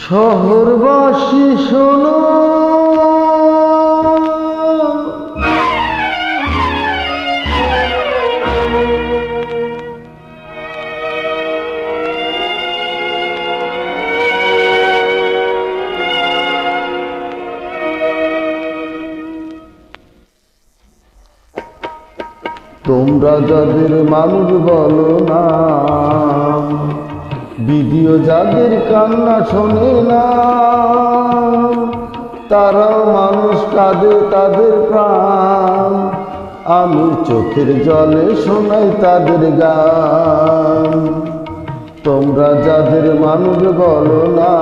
শহরবাসী শোনো, তোমরা যাদের মানুষ বলো না, ভিডিও যাদের কান্না শোনে না, তারাও মানুষ, কাঁদে তাদের প্রাণ। আমি চোখের জলে শোনাই তাদের গান। তোমরা যাদের মানুষ বলো না,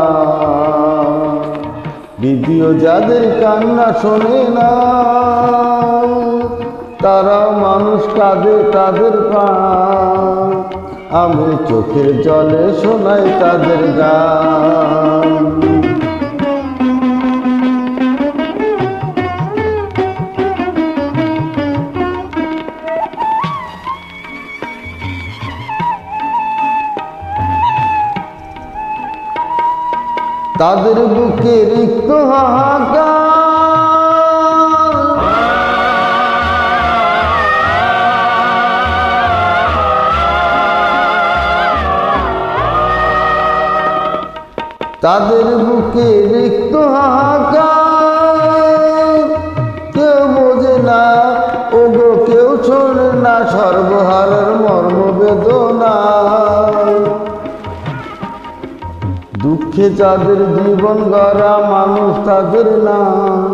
ভিডিও যাদের কান্না শোনে না, তারাও মানুষ, কাঁদে তাদের প্রাণ। আমি চোখের জলে শোনাই তাদের গান। তাদের বুকে রিক্ত হাহাকার, তাদের বুকে রিক্ত হাহাকার। কেউ বোঝে না, ওগো কেউ শোনে না সর্বহারার মর্ম বেদনা। দুঃখে যাদের জীবন গড়া, মানুষ তাদের নাম।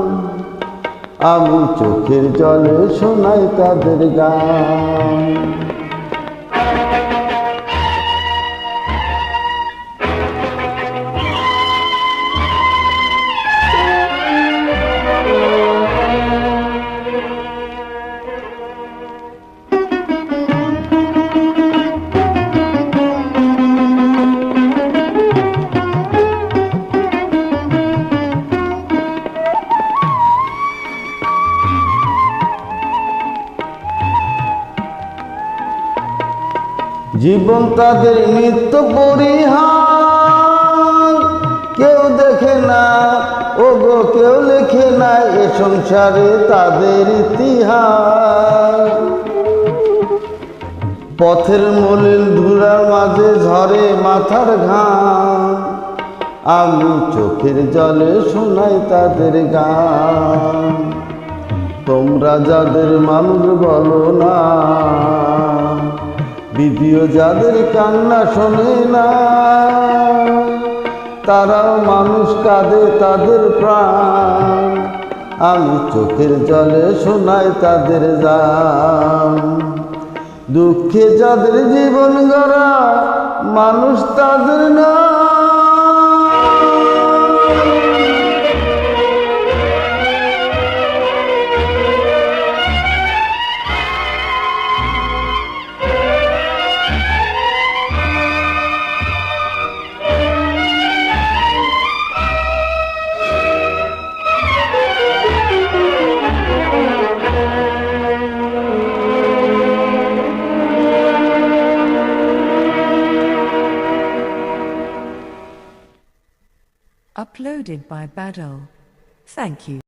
আমি চোখের জলে শোনাই তাদের গান। জীবন তাদের নিত্য পরিহার, কেউ দেখে না, ওগো কেউ লেখে না এ সংসারে তাদের ইতিহাস। পথের মলিন ধুলার মাঝে ঝরে মাথার ঘাম। আমি চোখের জলে শোনাই তাদের গান। তোমরা যাদের মানুষ বলো না, ভিডিও যাদের কান্না শোনে না, তারাও মানুষ, কাঁদে তাদের প্রাণ। আমি চোখের জলে শোনাই তাদের গান। দুঃখে যাদের জীবন গড়া, মানুষ তাদের না। Uploaded by Badal. Thank you.